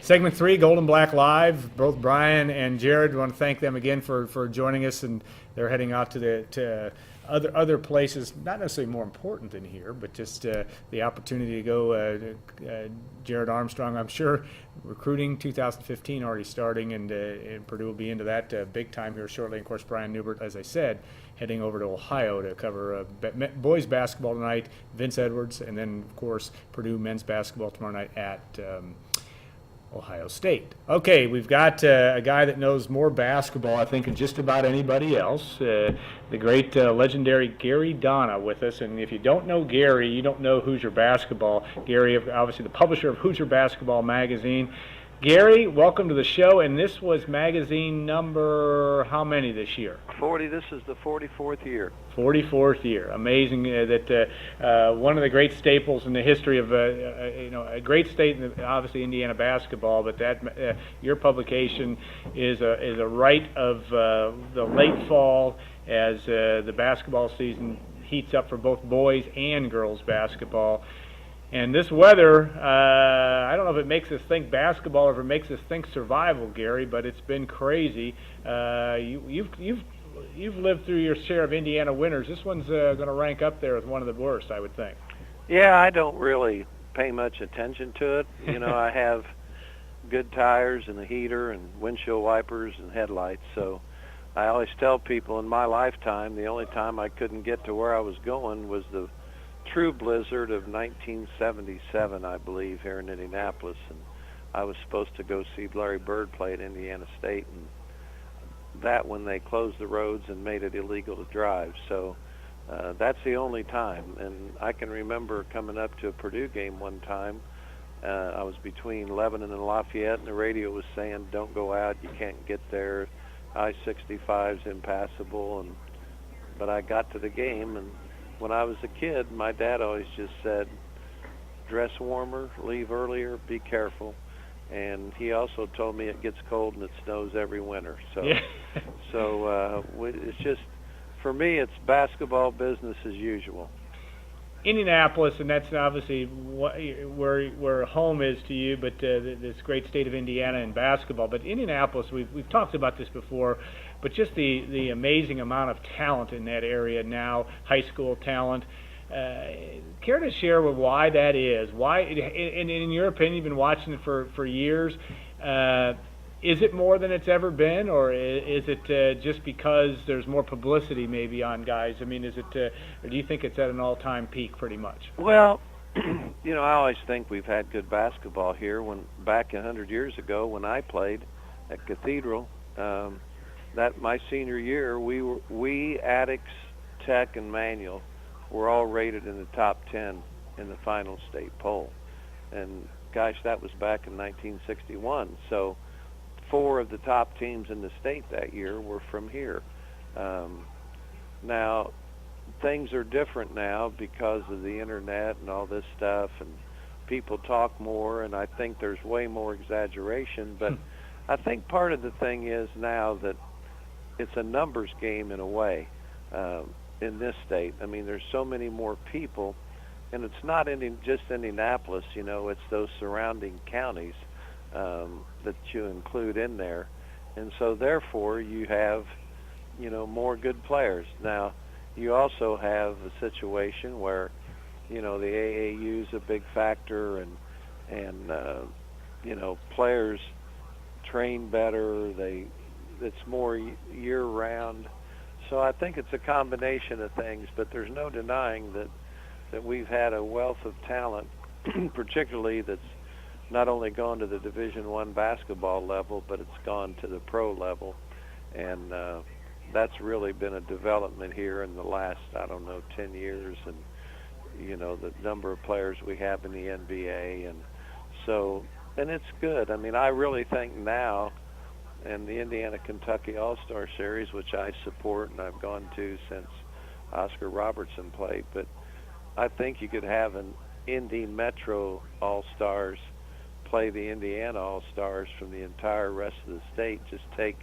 Segment 3, Gold and Black Live. Both Brian and Jared, we want to thank them again for joining us, and they're heading out to other places, not necessarily more important than here, but just the opportunity to go. Jared Armstrong, I'm sure, recruiting 2015 already starting, and Purdue will be into that big time here shortly. Of course, Brian Newbert, as I said, heading over to Ohio to cover boys basketball tonight, Vince Edwards, and then, of course, Purdue men's basketball tomorrow night at Ohio State. Okay, we've got a guy that knows more basketball, I think, than just about anybody else, the great legendary Gary Donna with us. And if you don't know Gary, you don't know Hoosier Basketball. Gary, obviously the publisher of Hoosier Basketball magazine. Gary, welcome to the show, and this was magazine number how many this year? 40. This is the 44th year. 44th year. Amazing that one of the great staples in the history of a great state, obviously Indiana basketball, but that your publication is a right of the late fall as the basketball season heats up for both boys and girls basketball. And this weather, I don't know if it makes us think basketball or if it makes us think survival, Gary, but it's been crazy. You've lived through your share of Indiana winters. This one's going to rank up there as one of the worst, I would think. Yeah, I don't really pay much attention to it. You know, I have good tires and a heater and windshield wipers and headlights. So I always tell people in my lifetime, the only time I couldn't get to where I was going was the true blizzard of 1977, I believe, here in Indianapolis, and I was supposed to go see Larry Bird play at Indiana State, and that when they closed the roads and made it illegal to drive. So that's the only time. And I can remember coming up to a Purdue game one time. I was between Lebanon and Lafayette, and the radio was saying, "Don't go out, you can't get there. I-65's impassable." But I got to the game, and when I was a kid, my dad always just said, dress warmer, leave earlier, be careful. And he also told me it gets cold and it snows every winter. So, yeah. It's just, for me, it's basketball business as usual. Indianapolis, and that's obviously where home is to you, but this great state of Indiana in basketball. But Indianapolis, we've talked about this before, but just the amazing amount of talent in that area now, high school talent. Care to share why that is? Why, in your opinion, you've been watching it for years. Is it more than it's ever been, or is it just because there's more publicity maybe on guys? I mean, is it, or do you think it's at an all-time peak pretty much? Well, you know, I always think we've had good basketball here. When back 100 years ago, when I played at Cathedral, that my senior year, we Addicts, Tech, and Manual were all rated in the top 10 in the final state poll. And gosh, that was back in 1961. So 4 of the top teams in the state that year were from here. Now, things are different now because of the internet and all this stuff, and people talk more, and I think there's way more exaggeration. But I think part of the thing is now that it's a numbers game in a way in this state. I mean, there's so many more people, and it's not just Indianapolis, you know, it's those surrounding counties that you include in there. And so therefore you have, you know, more good players. Now, you also have a situation where, you know, the AAU is a big factor, and you know, players train better, it's more year-round. So I think it's a combination of things, but there's no denying that we've had a wealth of talent, particularly that's not only gone to the Division I basketball level, but it's gone to the pro level. And that's really been a development here in the last, 10 years, and, you know, the number of players we have in the NBA. And so, and it's good. I mean, I really think now, and the Indiana-Kentucky All-Star Series, which I support and I've gone to since Oscar Robertson played, but I think you could have an Indy Metro All-Stars play the Indiana All-Stars from the entire rest of the state. Just take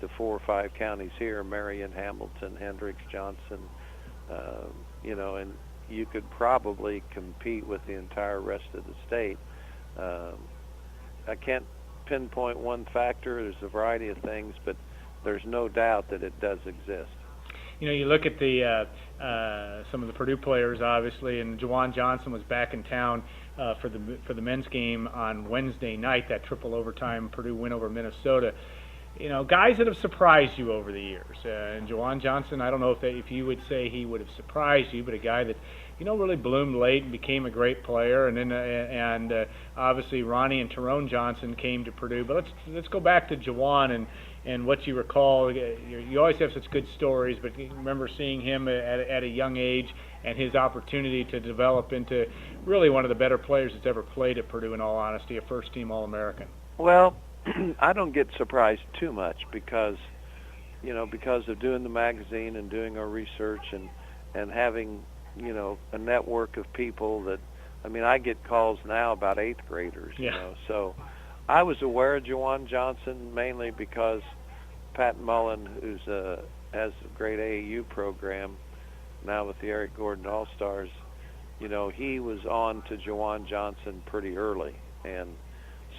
the 4 or 5 counties here, Marion, Hamilton, Hendricks, Johnson, you know, and you could probably compete with the entire rest of the state. I can't pinpoint one factor. There's a variety of things, but there's no doubt that it does exist. You know, you look at the some of the Purdue players, obviously, and Juwan Johnson was back in town for the men's game on Wednesday night, that triple overtime Purdue win over Minnesota. You know, guys that have surprised you over the years. And Juwan Johnson, I don't know if you would say he would have surprised you, but a guy that, you know, really bloomed late and became a great player. And then obviously Ronnie and Tyrone Johnson came to Purdue. But let's go back to Juwan and what you recall. You always have such good stories, but you remember seeing him at a young age and his opportunity to develop into really one of the better players that's ever played at Purdue, in all honesty, a first-team All-American. Well, I don't get surprised too much because of doing the magazine and doing our research and having, you know, a network of people that, I mean, I get calls now about 8th graders, you know. So I was aware of Juwan Johnson mainly because Pat Mullen, has a great AAU program now with the Eric Gordon All-Stars, you know, he was on to Juwan Johnson pretty early. And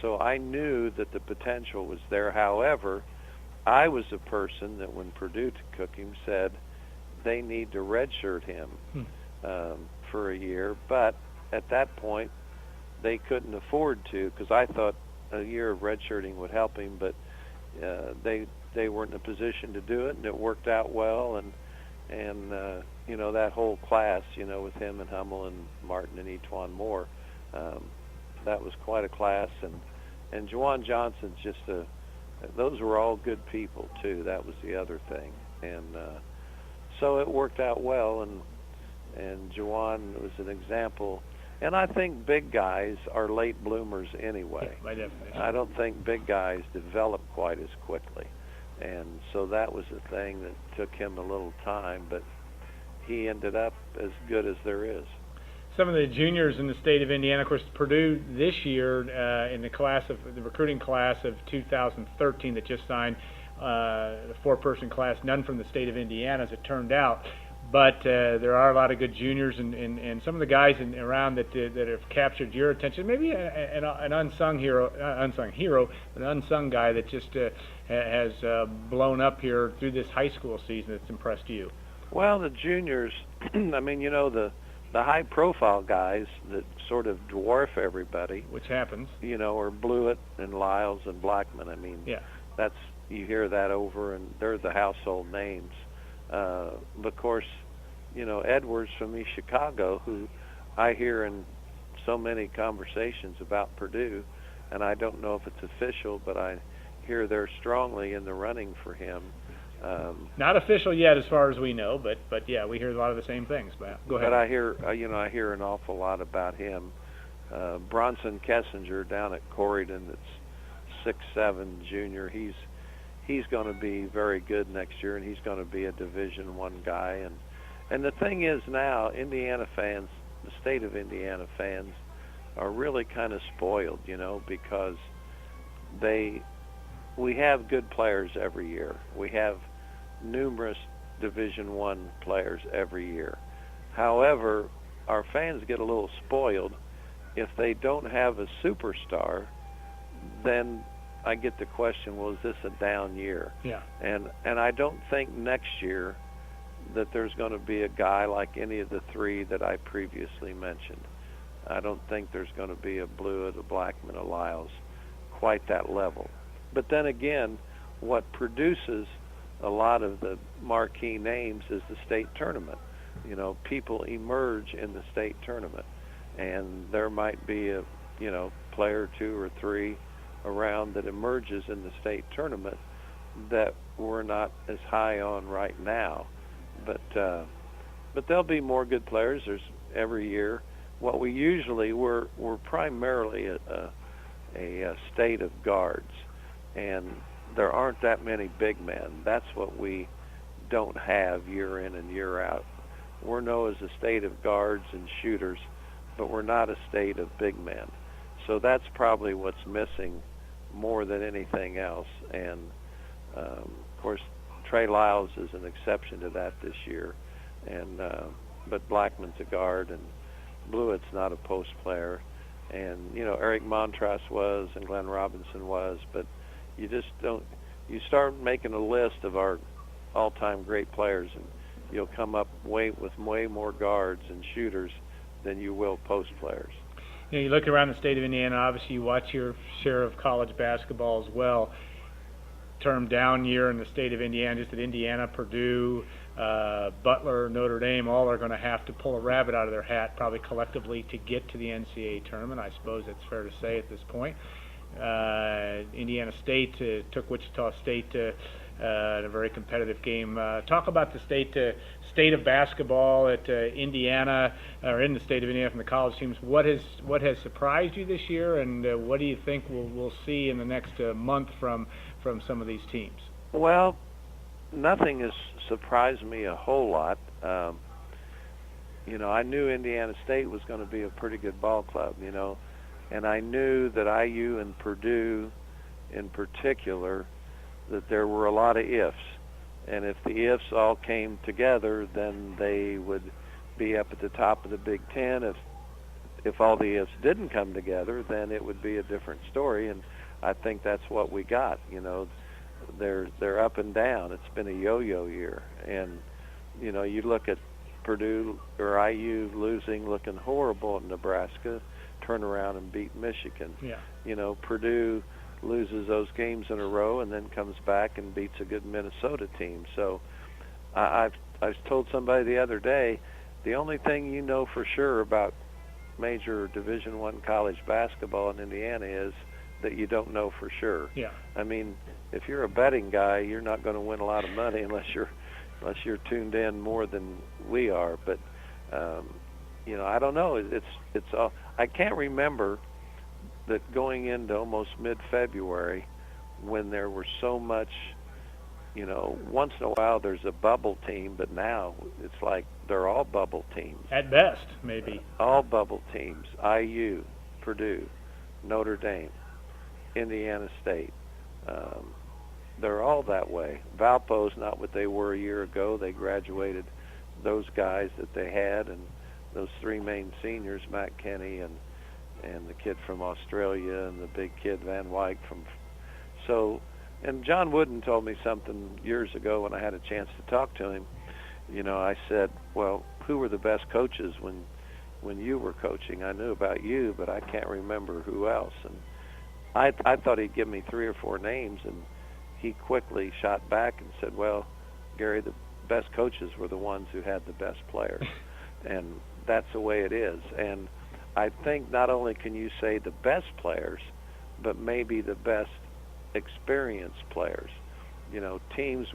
so I knew that the potential was there. However, I was a person that when Purdue took him said they need to redshirt him for a year. But at that point, they couldn't afford to, because I thought a year of redshirting would help him. But they weren't in a position to do it, and it worked out well. And you know, that whole class, you know, with him and Hummel and Martin and Etwan Moore, that was quite a class. And Juwan Johnson's just those were all good people too. That was the other thing. And so it worked out well, and Juwan was an example. And I think big guys are late bloomers anyway. Yeah, by definition. I don't think big guys develop quite as quickly. And so that was the thing that took him a little time, but he ended up as good as there is. Some of the juniors in the state of Indiana, of course, Purdue this year in the recruiting class of 2013 that just signed, the 4-person class, none from the state of Indiana as it turned out. But there are a lot of good juniors and some of the guys around that have captured your attention. Maybe an unsung hero, but an unsung guy that just has blown up here through this high school season that's impressed you. Well, the juniors, I mean, you know, the high-profile guys that sort of dwarf everybody, which happens, you know, are Blewett and Lyles and Blackman. I mean, yeah, you hear that over, and they're the household names. But of course, you know, Edwards from East Chicago, who I hear in so many conversations about Purdue, and I don't know if it's official, but I hear they're strongly in the running for him. Not official yet, as far as we know, but yeah, we hear a lot of the same things. But go ahead. But I hear an awful lot about him. Bronson Kessinger down at Corydon, that's 6'7", junior. He's going to be very good next year, and he's going to be a Division I guy. And the thing is now, Indiana fans, the state of Indiana fans, are really kind of spoiled, you know, because we have good players every year. We have numerous Division I players every year. However, our fans get a little spoiled. If they don't have a superstar, then I get the question, well, is this a down year? Yeah. And I don't think next year that there's going to be a guy like any of the three that I previously mentioned. I don't think there's going to be a Blewett, a Blackman, a Lyles, quite that level. But then again, what produces a lot of the marquee names is the state tournament. You know, people emerge in the state tournament, and there might be a, you know, player, 2 or 3 around that emerges in the state tournament that we're not as high on right now. But there'll be more good players. There's every year. What we usually we're primarily a state of guards, and there aren't that many big men. That's what we don't have year in and year out. We're known as a state of guards and shooters, but we're not a state of big men. So that's probably what's missing more than anything else. And of course, Trey Lyles is an exception to that this year, and but Blackman's a guard, and Blewett's not a post player. and Eric Montross was, and Glenn Robinson was, but you just don't. You start making a list of our all-time great players, and you'll come up with way more guards and shooters than you will post players. You look around the state of Indiana, obviously you watch your share of college basketball as well. Term down year in the state of Indiana, just at Indiana, Purdue, Butler, Notre Dame, all are going to have to pull a rabbit out of their hat probably collectively to get to the NCAA tournament. I suppose that's fair to say at this point. Indiana State took Wichita State in a very competitive game. Talk about the state of basketball at Indiana, or in the state of Indiana from the college teams. What has surprised you this year, and what do you think we'll see in the next month from some of these teams? Well, nothing has surprised me a whole lot. I knew Indiana State was going to be a pretty good ball club, and I knew that IU and Purdue in particular, that there were a lot of ifs. And if the ifs all came together, then they would be up at the top of the Big Ten. If all the ifs didn't come together, then it would be a different story. And I think that's what we got. They're up and down. It's been a yo-yo year. And, you look at Purdue or IU losing, looking horrible at Nebraska, turn around and beat Michigan. Yeah. Purdue loses those games in a row and then comes back and beats a good Minnesota team. So I told somebody the other day, the only thing you know for sure about major Division I college basketball in Indiana is that you don't know for sure. Yeah. I mean, if you're a betting guy, you're not going to win a lot of money unless you're tuned in more than we are. But I don't know. It's all, I can't remember that going into almost mid-February when there were so much, once in a while there's a bubble team, but now it's like they're all bubble teams. At best, maybe. All bubble teams. IU, Purdue, Notre Dame, Indiana State. They're all that way. Valpo's not what they were a year ago. They graduated those guys that they had, and those three main seniors, Matt Kenny and the kid from Australia and the big kid Van Wyk and John Wooden told me something years ago when I had a chance to talk to him. I said, well, who were the best coaches when you were coaching? I knew about you, but I can't remember who else. And I thought he'd give me 3 or 4 names, and he quickly shot back and said, well, Gary, the best coaches were the ones who had the best players. And that's the way it is. And I think not only can you say the best players, but maybe the best experienced players. Teams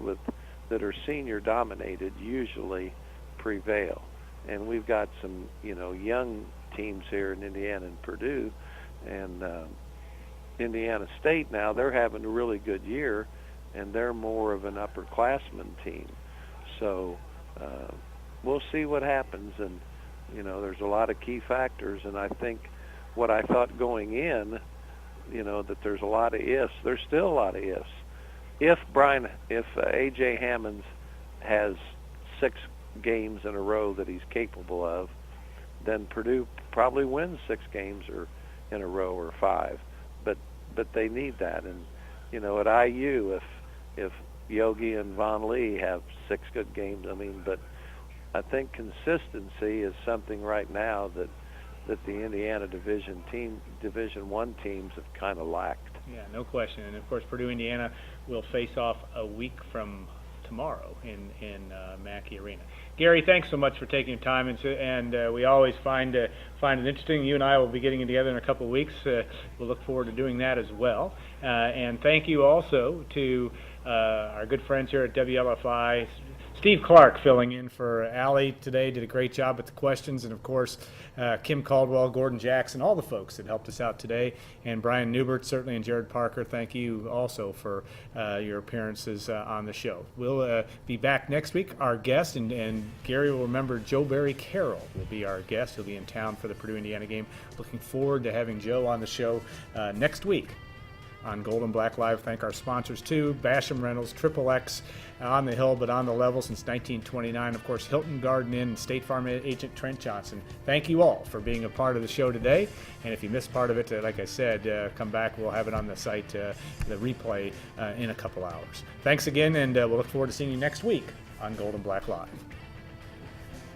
that are senior dominated usually prevail. And we've got some, young teams here in Indiana and Purdue, and Indiana State now, they're having a really good year, and they're more of an upperclassman team. So we'll see what happens, and there's a lot of key factors, and I think what I thought going in, that there's a lot of ifs. There's still a lot of ifs. If A.J. Hammonds has 6 games in a row that he's capable of, then Purdue probably wins 6 games or in a row or 5. But they need that, and at IU, if Yogi and Von Lee have 6 good games, but I think consistency is something right now that the Indiana Division I teams have kind of lacked. Yeah, no question. And of course, Purdue, Indiana will face off a week from tomorrow in Mackey Arena. Gary, thanks so much for taking time, and we always find it interesting. You and I will be getting together in a couple of weeks. We'll look forward to doing that as well. And thank you also to our good friends here at WLFI. Steve Clark filling in for Allie today, did a great job with the questions, and of course Kim Caldwell, Gordon Jackson, all the folks that helped us out today, and Brian Newbert certainly, and Jared Parker. Thank you also for your appearances on the show. We'll be back next week. Our guest, and Gary will remember, Joe Barry Carroll will be our guest. He'll be in town for the Purdue-Indiana game. Looking forward to having Joe on the show next week. on Gold and Black Live. Thank our sponsors too, Basham Reynolds, Triple X, on the hill but on the level since 1929. Of course, Hilton Garden Inn and State Farm agent Trent Johnson. Thank you all for being a part of the show today. And if you missed part of it, like I said, come back. We'll have it on the site, the replay in a couple hours. Thanks again, and we'll look forward to seeing you next week on Gold and Black Live.